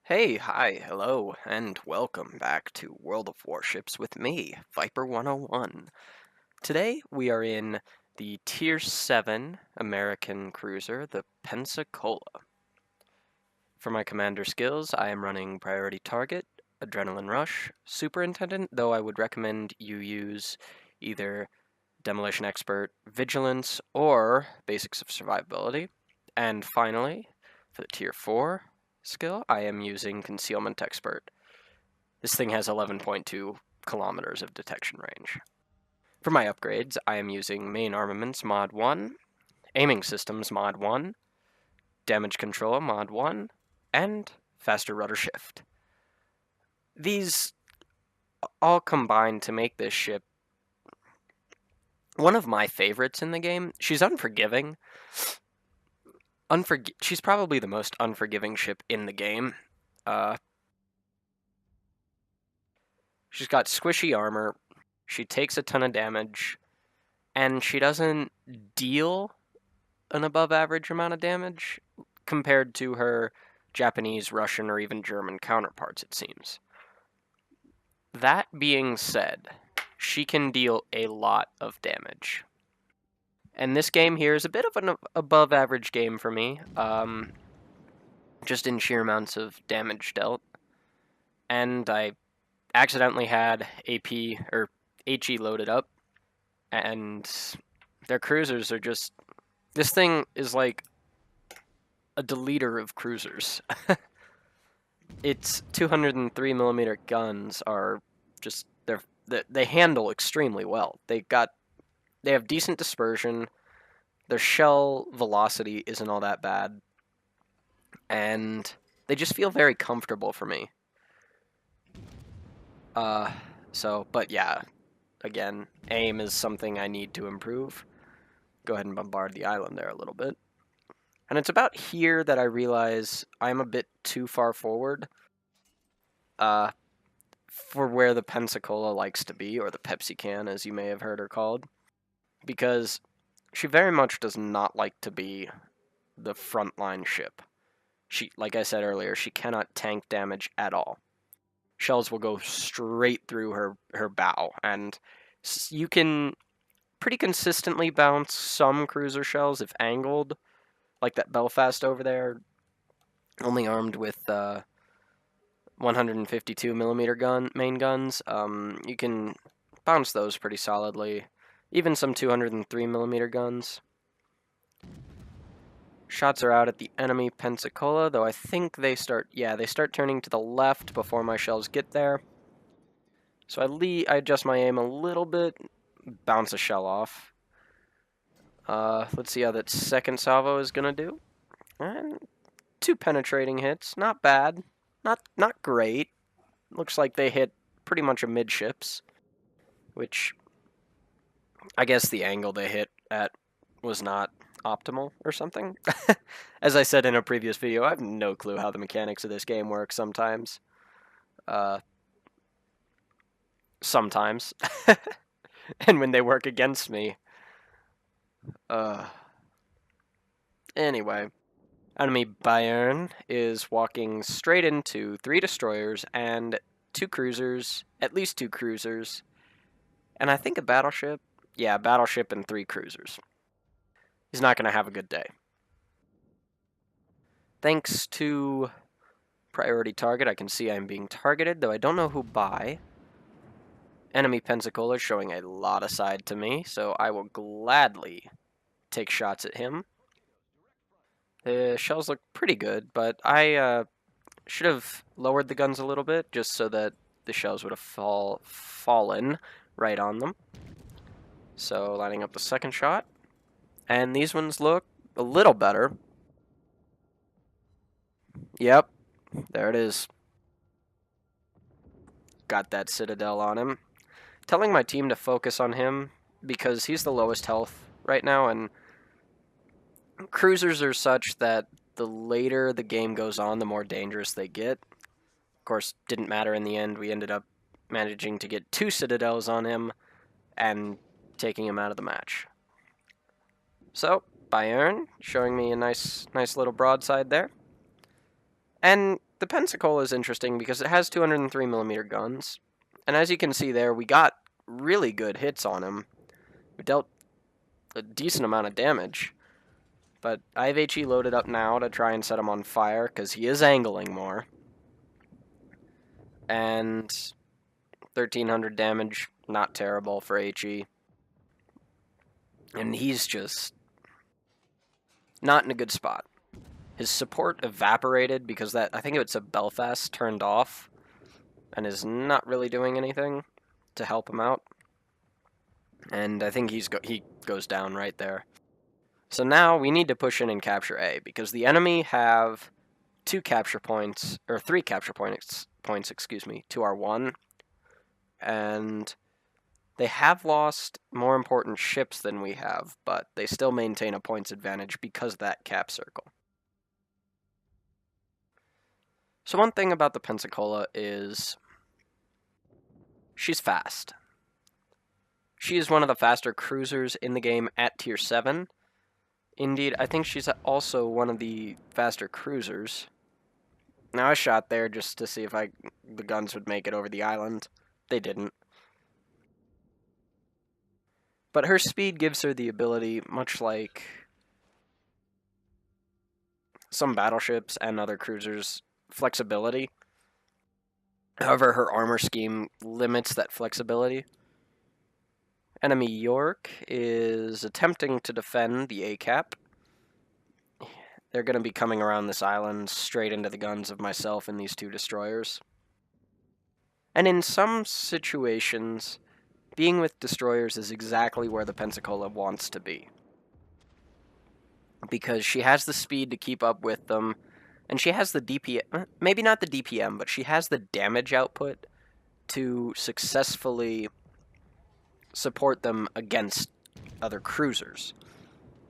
Hey, hi, hello, and welcome back to World of Warships with me, Viper 101. Today we are in the Tier 7 American Cruiser, the Pensacola. For my commander skills, I am running Priority Target, Adrenaline Rush, Superintendent, though I would recommend you use either Demolition Expert, Vigilance, or Basics of Survivability. And finally, for the Tier 4 skill, I am using Concealment Expert. This thing has 11.2 kilometers of detection range. For my upgrades, I am using Main Armaments Mod 1, Aiming Systems Mod 1, Damage Control Mod 1, and Faster Rudder Shift. These all combine to make this ship one of my favorites in the game. She's unforgiving. She's probably the most unforgiving ship in the game. She's got squishy armor, she takes a ton of damage, and she doesn't deal an above average amount of damage compared to her Japanese, Russian, or even German counterparts, it seems. That being said, she can deal a lot of damage. And this game here is a bit of an above average game for me, just in sheer amounts of damage dealt. And I accidentally had AP or HE loaded up, and their cruisers are just. This thing is like a deleter of cruisers. Its 203mm guns are just they handle extremely well. They have decent dispersion. Their shell velocity isn't all that bad, and they just feel very comfortable for me. But yeah, again, aim is something I need to improve. Go ahead and bombard the island there a little bit. And it's about here that I realize I'm a bit too far forward for where the Pensacola likes to be, or the Pepsi can, as you may have heard her called, because she very much does not like to be the frontline ship. Like I said earlier, she cannot tank damage at all. Shells will go straight through her bow, and you can pretty consistently bounce some cruiser shells if angled, like that Belfast over there, only armed with 152mm main guns. You can bounce those pretty solidly. Even some 203mm guns. Shots are out at the enemy Pensacola, though I think they start turning to the left before my shells get there. So I adjust my aim a little bit, bounce a shell off. Let's see how that second salvo is gonna do. And 2 penetrating hits, not bad, not great. Looks like they hit pretty much amidships, which I guess the angle they hit at was not optimal or something. As I said in a previous video, I have no clue how the mechanics of this game work sometimes. Sometimes. And when they work against me. Anyway. Enemy Bayern is walking straight into 3 destroyers and 2 cruisers, at least 2 cruisers, and I think a battleship. Yeah, a battleship and 3 cruisers. He's not going to have a good day. Thanks to priority target, I can see I'm being targeted, though I don't know who by. Enemy Pensacola is showing a lot of side to me, so I will gladly take shots at him. The shells look pretty good, but I should have lowered the guns a little bit, just so that the shells would have fallen right on them. So, lining up the second shot. And these ones look a little better. Yep, there it is. Got that Citadel on him. Telling my team to focus on him, because he's the lowest health right now, and cruisers are such that the later the game goes on, the more dangerous they get. Of course, didn't matter in the end. We ended up managing to get 2 Citadels on him and taking him out of the match. So, Bayern showing me a nice little broadside there. And the Pensacola is interesting because it has 203mm guns. And as you can see there, we got really good hits on him. We dealt a decent amount of damage. But I have HE loaded up now to try and set him on fire, because he is angling more. And 1300 damage, not terrible for HE. And he's just not in a good spot. His support evaporated because I think it's a Belfast turned off and is not really doing anything to help him out. And I think he goes down right there. So now we need to push in and capture A, because the enemy have 3 capture points, excuse me, to our 1. And they have lost more important ships than we have, but they still maintain a points advantage because of that cap circle. So one thing about the Pensacola is she's fast. She is one of the faster cruisers in the game at tier 7. Indeed, I think she's also one of the faster cruisers. Now I shot there just to see if the guns would make it over the island. They didn't. But her speed gives her the ability, much like some battleships and other cruisers, flexibility. However, her armor scheme limits that flexibility. Enemy York is attempting to defend the A-cap. They're going to be coming around this island straight into the guns of myself and these 2 destroyers. And in some situations, being with destroyers is exactly where the Pensacola wants to be. Because she has the speed to keep up with them, and she has the DPM, maybe not the DPM, but she has the damage output to successfully support them against other cruisers.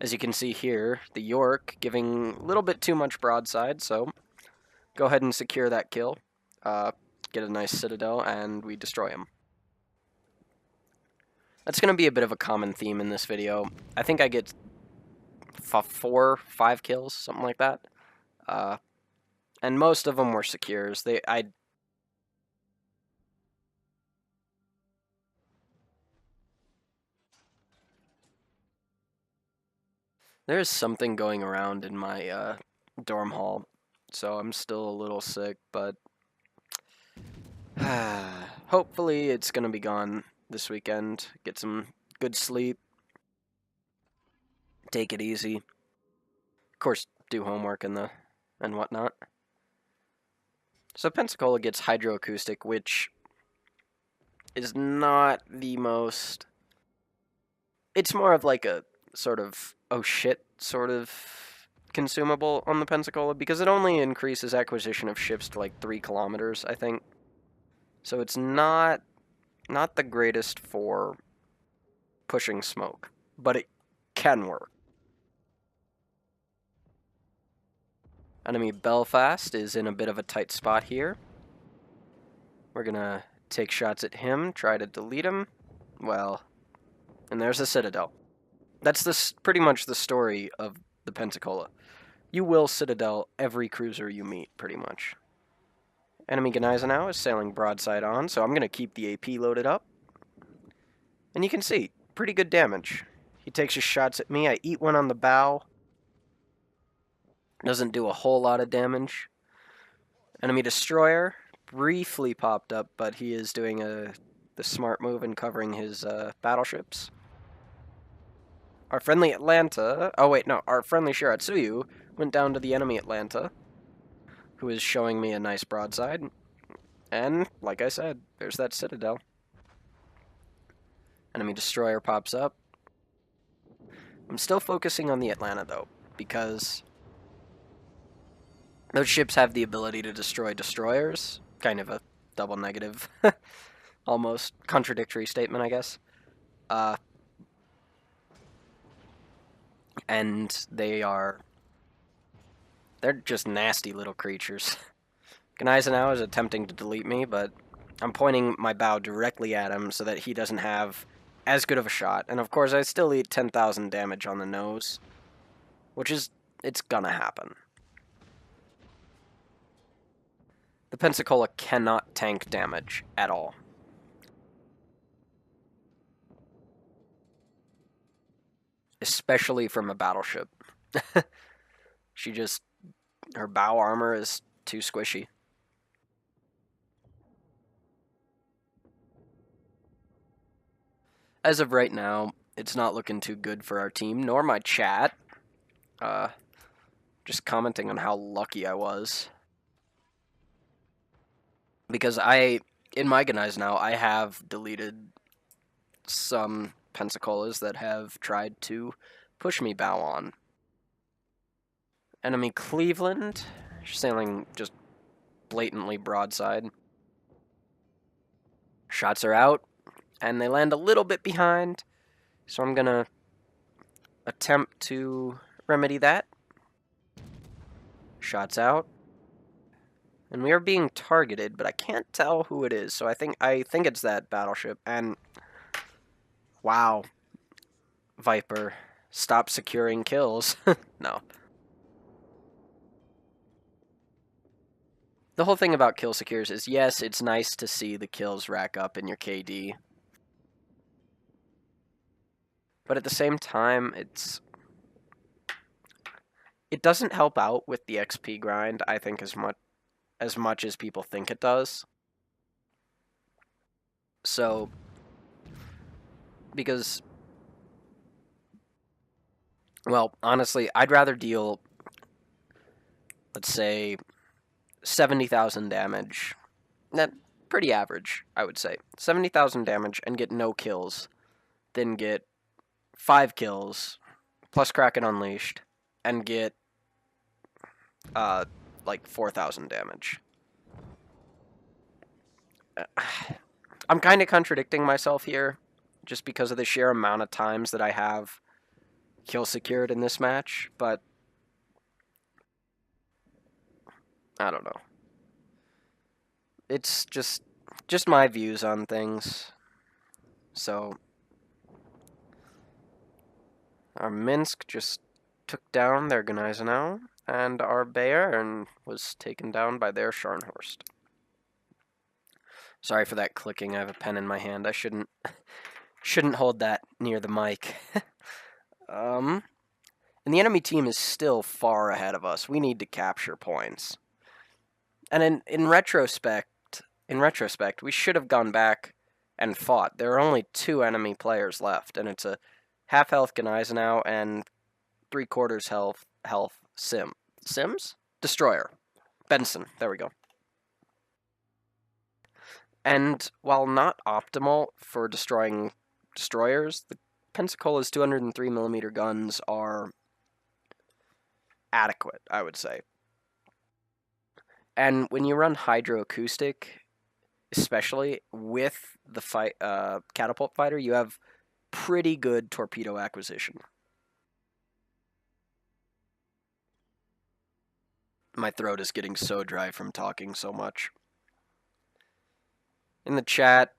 As you can see here, the York giving a little bit too much broadside, so go ahead and secure that kill. Get a nice citadel, and we destroy him. That's going to be a bit of a common theme in this video. I think I get 4, 5 kills, something like that. And most of them were secures. There's something going around in my dorm hall, so I'm still a little sick, but hopefully it's going to be gone this weekend. Get some good sleep. Take it easy. Of course, do homework and whatnot. So Pensacola gets hydroacoustic, which is not the most... It's more of like a sort of, oh shit, sort of consumable on the Pensacola, because it only increases acquisition of ships to like 3 kilometers, I think. So it's not the greatest for pushing smoke, but it can work. Enemy Belfast is in a bit of a tight spot here. We're gonna take shots at him, try to delete him. Well, and there's a citadel. That's pretty much the story of the Pensacola. You will citadel every cruiser you meet, pretty much. Enemy Gneisenau is sailing broadside on, so I'm going to keep the AP loaded up. And you can see, pretty good damage. He takes his shots at me, I eat one on the bow. Doesn't do a whole lot of damage. Enemy Destroyer briefly popped up, but he is doing the smart move and covering his battleships. Our friendly Atlanta, our friendly Shiratsuyu went down to the enemy Atlanta, who is showing me a nice broadside. And, like I said, there's that citadel. Enemy Destroyer pops up. I'm still focusing on the Atlanta, though, because those ships have the ability to destroy destroyers. Kind of a double negative. Almost contradictory statement, I guess. And they're just nasty little creatures. Gneisenau is attempting to delete me, but I'm pointing my bow directly at him so that he doesn't have as good of a shot. And of course, I still eat 10,000 damage on the nose, which is, it's gonna happen. Pensacola cannot tank damage at all. Especially from a battleship. Her bow armor is too squishy. As of right now, it's not looking too good for our team, nor my chat. Just commenting on how lucky I was. Because in my Gneiss now, I have deleted some Pensacola's that have tried to push me bow on. Enemy Cleveland, sailing just blatantly broadside. Shots are out, and they land a little bit behind, so I'm gonna attempt to remedy that. Shots out. And we are being targeted, but I can't tell who it is, so I think it's that battleship. And wow, Viper, stop securing kills. No. The whole thing about kill secures is, yes, it's nice to see the kills rack up in your KD. But at the same time, it doesn't help out with the XP grind, I think, as much as people think it does. So, because, well, honestly, I'd rather deal, let's say, 70,000 damage. That pretty average, I would say. 70,000 damage and get no kills, then get 5 kills plus Kraken Unleashed and get like 4,000 damage. I'm kind of contradicting myself here just because of the sheer amount of times that I have kill secured in this match, but I don't know. It's just my views on things. So our Minsk just took down their Gneisenau, and our Bayern was taken down by their Scharnhorst. Sorry for that clicking. I have a pen in my hand. I shouldn't hold that near the mic. And the enemy team is still far ahead of us. We need to capture points. And in retrospect, we should have gone back and fought. There are only 2 enemy players left, and it's a half health Gneisenau and 3/4 health Sims? Destroyer. Benson. There we go. And while not optimal for destroying destroyers, the Pensacola's 203mm guns are adequate, I would say. And when you run hydroacoustic, especially with the catapult fighter, you have pretty good torpedo acquisition. My throat is getting so dry from talking so much. In the chat,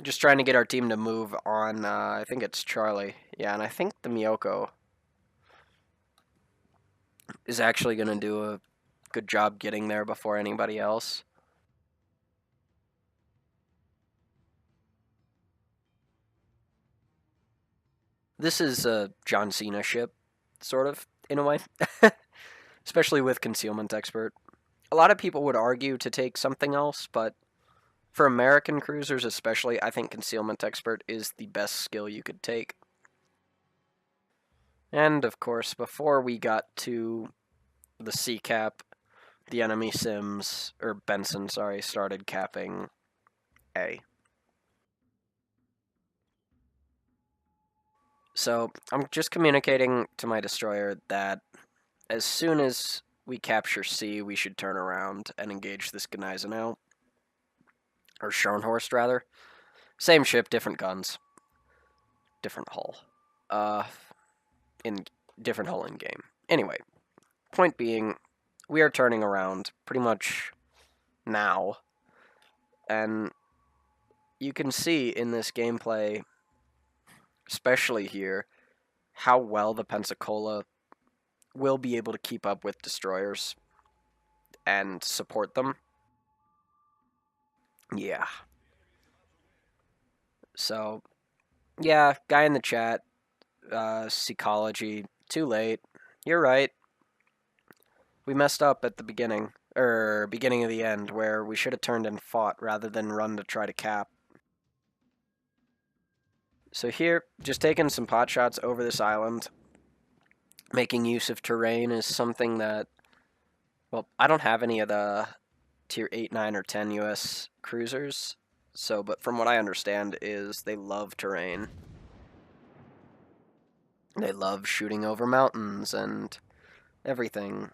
just trying to get our team to move on, I think it's Charlie. Yeah, and I think the Miyoko is actually going to do a good job getting there before anybody else. This is a John Cena ship, sort of, in a way. Especially with Concealment Expert. A lot of people would argue to take something else, but for American cruisers especially, I think Concealment Expert is the best skill you could take. And, of course, before we got to the sea cap, the enemy Sims, or Benson, sorry, started capping A. So, I'm just communicating to my destroyer that as soon as we capture C, we should turn around and engage this Gneisenau. Or Scharnhorst, rather. Same ship, different guns. Different hull. Different hull in game. Anyway, point being, we are turning around pretty much now. And you can see in this gameplay, especially here, how well the Pensacola will be able to keep up with destroyers and support them. Yeah. So, yeah, guy in the chat, psychology, too late. You're right. We messed up at the beginning, beginning of the end, where we should have turned and fought rather than run to try to cap. So here, just taking some pot shots over this island, making use of terrain is something that, well, I don't have any of the tier 8, 9, or 10 US cruisers, so, but from what I understand is they love terrain. They love shooting over mountains and everything.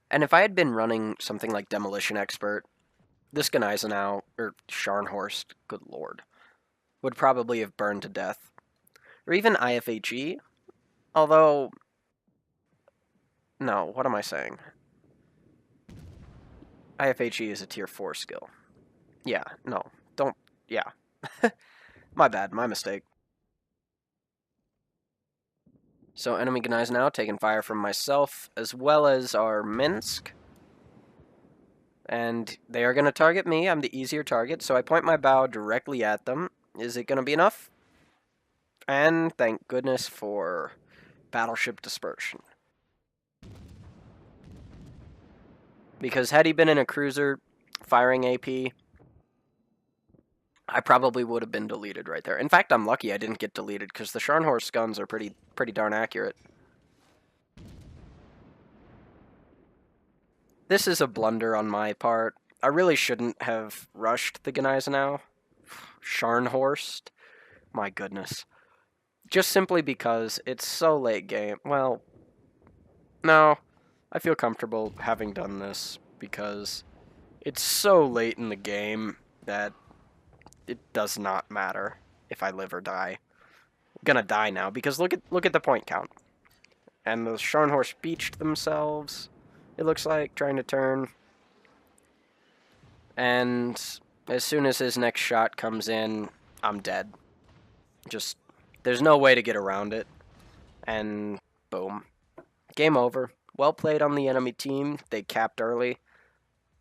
And if I had been running something like Demolition Expert, this Gneisenau, or Scharnhorst, good lord, would probably have burned to death. Or even IFHE, although... No, what am I saying? IFHE is a tier 4 skill. Yeah, no, don't... Yeah. My bad, my mistake. So enemy Gneisenau taking fire from myself, as well as our Minsk. And they are going to target me. I'm the easier target, so I point my bow directly at them. Is it going to be enough? And thank goodness for battleship dispersion. Because had he been in a cruiser firing AP, I probably would have been deleted right there. In fact, I'm lucky I didn't get deleted because the Scharnhorst guns are pretty darn accurate. This is a blunder on my part. I really shouldn't have rushed the Gneisenau. Scharnhorst. My goodness. Just simply because it's so late game. Well, no. I feel comfortable having done this because it's so late in the game that it does not matter if I live or die. I'm gonna die now because look at the point count. And the Scharnhorst beached themselves, it looks like, trying to turn. And as soon as his next shot comes in, I'm dead. Just, there's no way to get around it. And boom. Game over. Well played on the enemy team. They capped early.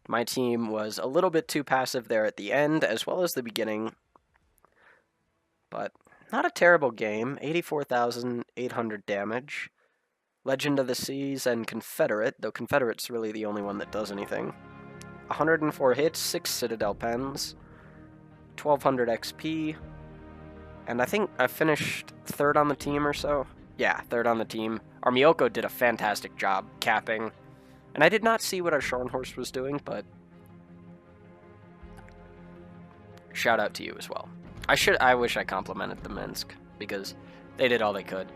My team was a little bit too passive there at the end, as well as the beginning. But not a terrible game. 84,800 damage. Legend of the Seas and Confederate, though Confederate's really the only one that does anything. 104 hits, 6 Citadel pens, 1200 XP, and I think I finished third on the team or so. Yeah, third on the team. Our Miyoko did a fantastic job capping, and I did not see what our Scharnhorst was doing, but shout out to you as well. I wish I complimented the Minsk, because they did all they could.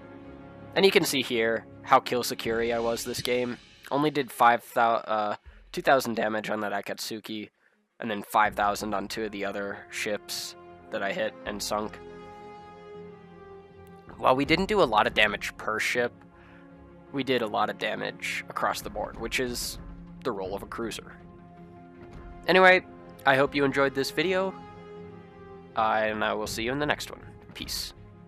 And you can see here how kill secure I was this game. Only did 2,000 damage on that Akatsuki, and then 5,000 on 2 of the other ships that I hit and sunk. While we didn't do a lot of damage per ship, we did a lot of damage across the board, which is the role of a cruiser. Anyway, I hope you enjoyed this video, and I will see you in the next one. Peace.